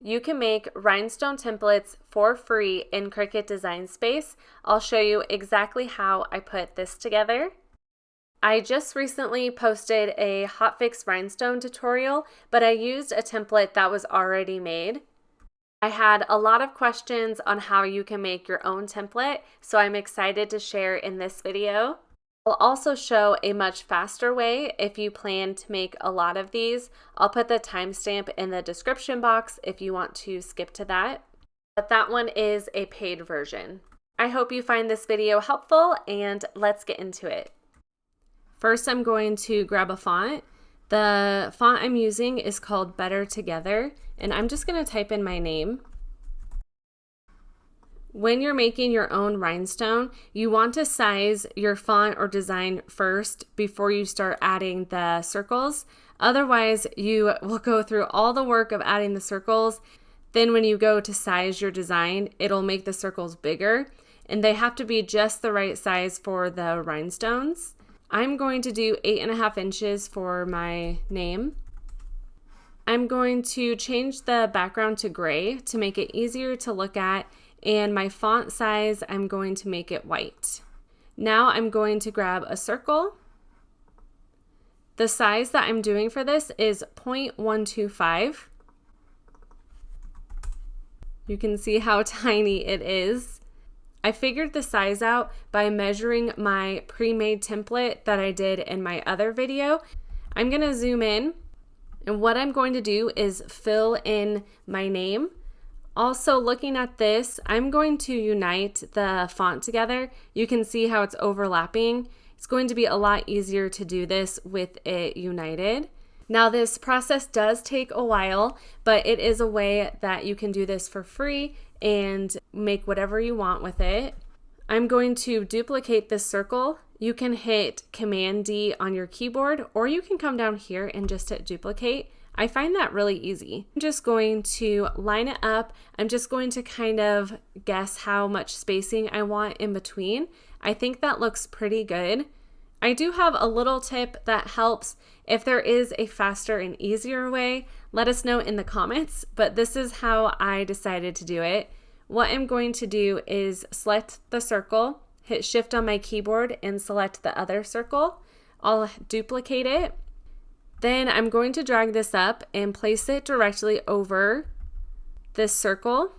You can make rhinestone templates for free in Cricut Design Space. I'll show you exactly how I put this together. I just recently posted a hotfix rhinestone tutorial, but I used a template that was already made. I had a lot of questions on how you can make your own template, so I'm excited to share in this video. I'll also show a much faster way if you plan to make a lot of these. I'll put the timestamp in the description box if you want to skip to that. But that one is a paid version. I hope you find this video helpful, and let's get into it. First, I'm going to grab a font. The font I'm using is called Better Together, and I'm just going to type in my name. When you're making your own rhinestone, you want to size your font or design first before you start adding the circles. Otherwise, you will go through all the work of adding the circles. Then when you go to size your design, it'll make the circles bigger, and they have to be just the right size for the rhinestones. I'm going to do 8.5 inches for my name. I'm going to change the background to gray to make it easier to look at, and my font size, I'm going to make it white. Now I'm going to grab a circle. The size that I'm doing for this is 0.125. You can see how tiny it is. I figured the size out by measuring my pre-made template that I did in my other video. I'm going to zoom in, and what I'm going to do is fill in my name. Also, looking at this, I'm going to unite the font together. You can see how it's overlapping. It's going to be a lot easier to do this with it united. Now, this process does take a while, but it is a way that you can do this for free and make whatever you want with it. I'm going to duplicate this circle. You can hit Command D on your keyboard, or you can come down here and just hit duplicate. I find that really easy. I'm just going to line it up. I'm just going to kind of guess how much spacing I want in between. I think that looks pretty good. I do have a little tip that helps. If there is a faster and easier way, let us know in the comments, but this is how I decided to do it. What I'm going to do is select the circle, hit Shift on my keyboard, and select the other circle. I'll duplicate it. Then I'm going to drag this up and place it directly over this circle.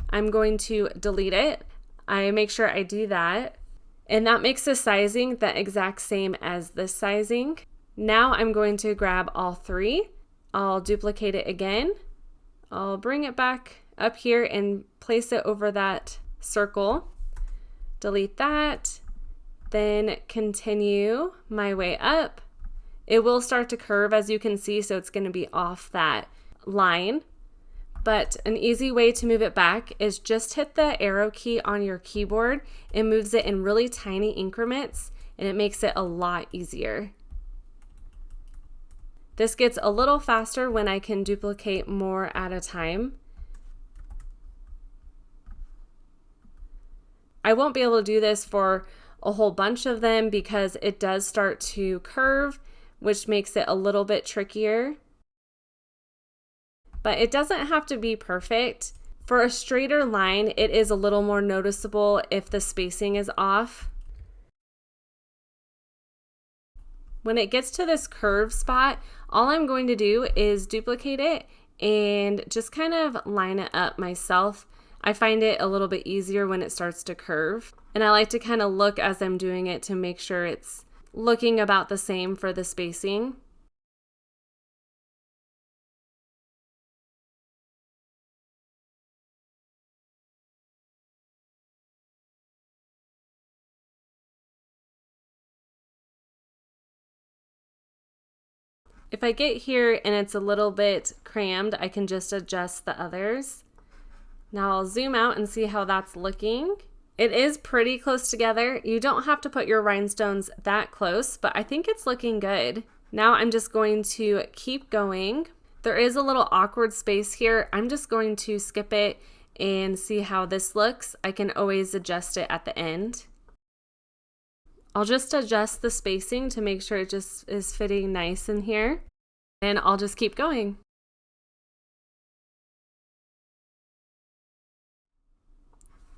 I'm going to delete it. I make sure I do that. And that makes the sizing the exact same as this sizing. Now I'm going to grab all three. I'll duplicate it again. I'll bring it back up here and place it over that circle. Delete that. Then continue my way up. It will start to curve, as you can see, so it's going to be off that line. But an easy way to move it back is just hit the arrow key on your keyboard. It moves it in really tiny increments, and it makes it a lot easier. This gets a little faster when I can duplicate more at a time. I won't be able to do this for a whole bunch of them because it does start to curve, which makes it a little bit trickier. But it doesn't have to be perfect. For a straighter line, it is a little more noticeable if the spacing is off. When it gets to this curve spot, all I'm going to do is duplicate it and just kind of line it up myself. I find it a little bit easier when it starts to curve. And I like to kind of look as I'm doing it to make sure it's looking about the same for the spacing. If I get here and it's a little bit crammed, I can just adjust the others. Now I'll zoom out and see how that's looking. It is pretty close together. You don't have to put your rhinestones that close, but I think it's looking good. Now I'm just going to keep going. There is a little awkward space here. I'm just going to skip it and see how this looks. I can always adjust it at the end. I'll just adjust the spacing to make sure it just is fitting nice in here, and I'll just keep going.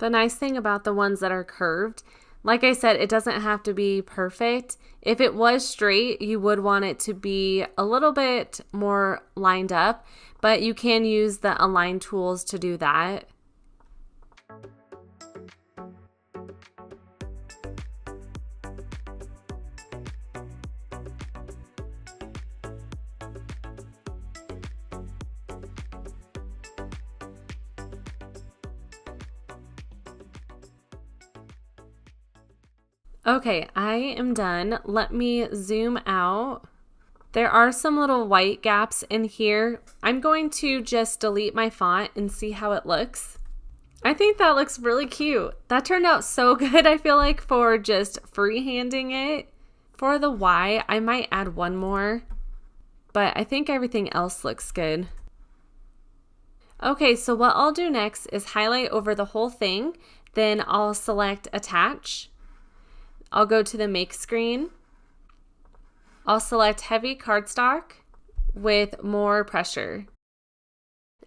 The nice thing about the ones that are curved, like I said, it doesn't have to be perfect. If it was straight, you would want it to be a little bit more lined up, but you can use the align tools to do that. Okay, I am done. Let me zoom out. There are some little white gaps in here. I'm going to just delete my font and see how it looks. I think that looks really cute. That turned out so good, I feel like, for just freehanding it. For the Y, I might add one more, but I think everything else looks good. Okay, so what I'll do next is highlight over the whole thing, then I'll select attach. I'll go to the make screen. I'll select heavy cardstock with more pressure.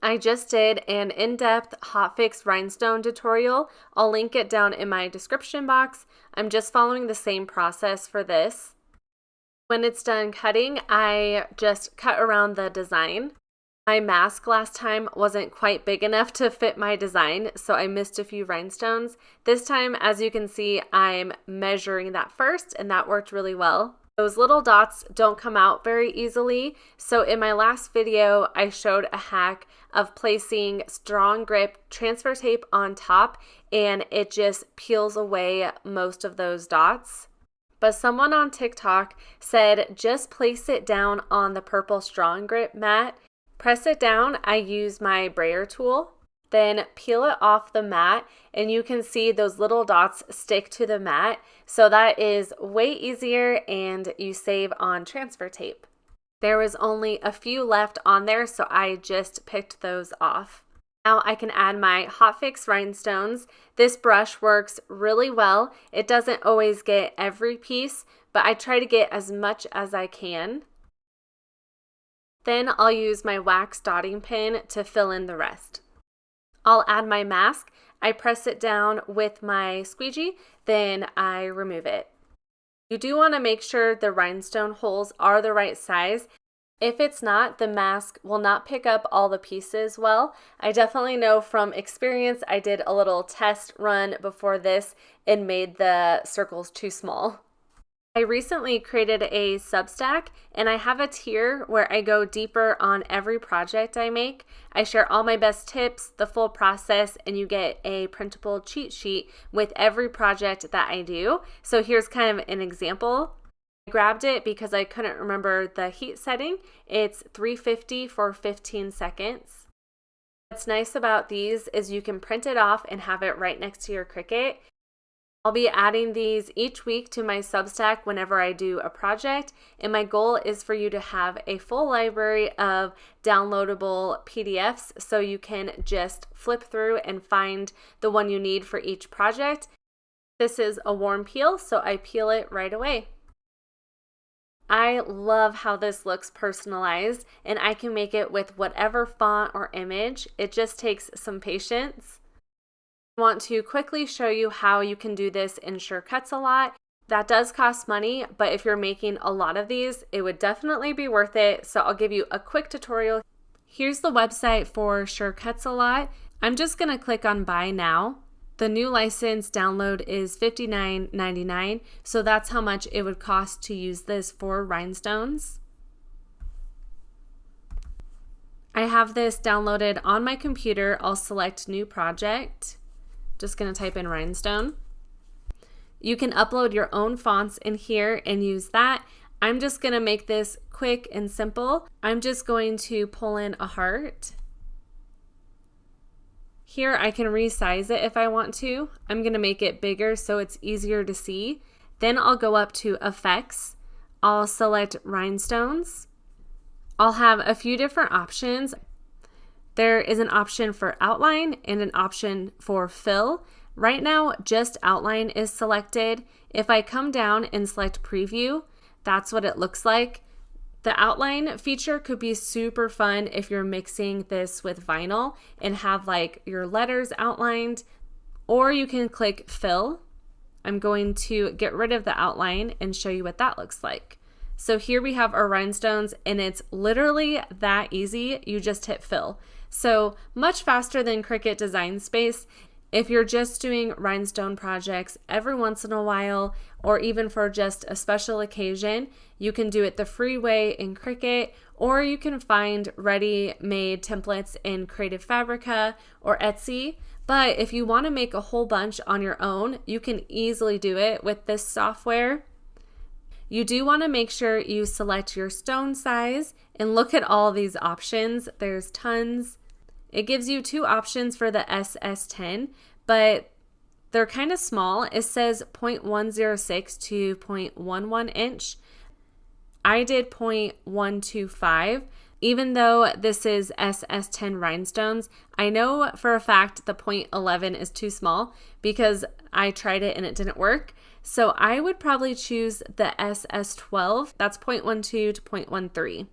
I just did an in-depth hotfix rhinestone tutorial. I'll link it down in my description box. I'm just following the same process for this. When it's done cutting, I just cut around the design. My mask last time wasn't quite big enough to fit my design, so I missed a few rhinestones. This time, as you can see, I'm measuring that first, and that worked really well. Those little dots don't come out very easily, so in my last video, I showed a hack of placing strong grip transfer tape on top, and it just peels away most of those dots. But someone on TikTok said just place it down on the purple strong grip mat. Press it down, I use my brayer tool, then peel it off the mat, and you can see those little dots stick to the mat. So that is way easier and you save on transfer tape. There was only a few left on there, so I just picked those off. Now I can add my hotfix rhinestones. This brush works really well. It doesn't always get every piece, but I try to get as much as I can. Then I'll use my wax dotting pin to fill in the rest. I'll add my mask. I press it down with my squeegee, then I remove it. You do want to make sure the rhinestone holes are the right size. If it's not, the mask will not pick up all the pieces well. I definitely know from experience. I did a little test run before this and made the circles too small. I recently created a Substack, and I have a tier where I go deeper on every project I make. I share all my best tips, the full process, and you get a printable cheat sheet with every project that I do. So here's kind of an example. I grabbed it because I couldn't remember the heat setting. It's 350 for 15 seconds. What's nice about these is you can print it off and have it right next to your Cricut. I'll be adding these each week to my Substack whenever I do a project, and my goal is for you to have a full library of downloadable PDFs so you can just flip through and find the one you need for each project. This is a warm peel, so I peel it right away. I love how this looks personalized, and I can make it with whatever font or image. It just takes some patience. I want to quickly show you how you can do this in Sure Cuts a Lot. That does cost money, but if you're making a lot of these, it would definitely be worth it. So I'll give you a quick tutorial. Here's the website for Sure Cuts a Lot. I'm just going to click on Buy Now. The new license download is $59.99, so that's how much it would cost to use this for rhinestones. I have this downloaded on my computer. I'll select New Project. Just going to type in rhinestone. You can upload your own fonts in here and use that. I'm just going to make this quick and simple. I'm just going to pull in a heart. Here I can resize it if I want to. I'm going to make it bigger so it's easier to see. Then I'll go up to Effects. I'll select Rhinestones. I'll have a few different options. There is an option for outline and an option for fill. Right now, just outline is selected. If I come down and select preview, that's what it looks like. The outline feature could be super fun if you're mixing this with vinyl and have like your letters outlined, or you can click fill. I'm going to get rid of the outline and show you what that looks like. So here we have our rhinestones, and it's literally that easy. You just hit fill. So much faster than Cricut Design Space. If you're just doing rhinestone projects every once in a while, or even for just a special occasion, you can do it the free way in Cricut, or you can find ready-made templates in Creative Fabrica or Etsy. But if you want to make a whole bunch on your own, you can easily do it with this software. You do want to make sure you select your stone size and look at all these options. There's tons. It gives you two options for the SS10, but they're kind of small. It says 0.106 to 0.11 inch. I did 0.125. Even though this is SS10 rhinestones, I know for a fact the 0.11 is too small because I tried it and it didn't work. So I would probably choose the SS12. That's 0.12 to 0.13.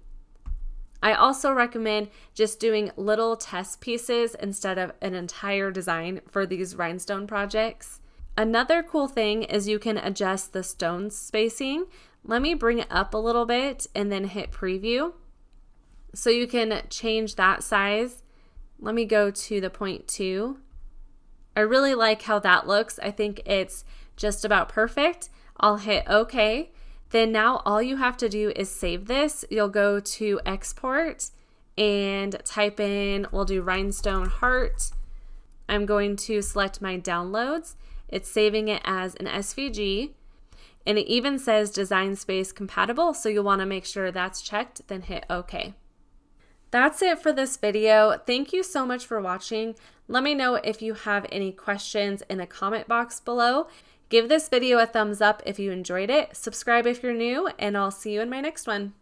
I also recommend just doing little test pieces instead of an entire design for these rhinestone projects. Another cool thing is you can adjust the stone spacing. Let me bring it up a little bit and then hit preview. So you can change that size. Let me go to the 0.2. I really like how that looks. I think it's just about perfect. I'll hit OK. Then now all you have to do is save this. You'll go to export and type in, we'll do rhinestone heart. I'm going to select my downloads. It's saving it as an SVG. And it even says Design Space compatible, so you'll want to make sure that's checked, then hit OK. That's it for this video. Thank you so much for watching. Let me know if you have any questions in the comment box below. Give this video a thumbs up if you enjoyed it. Subscribe if you're new, and I'll see you in my next one.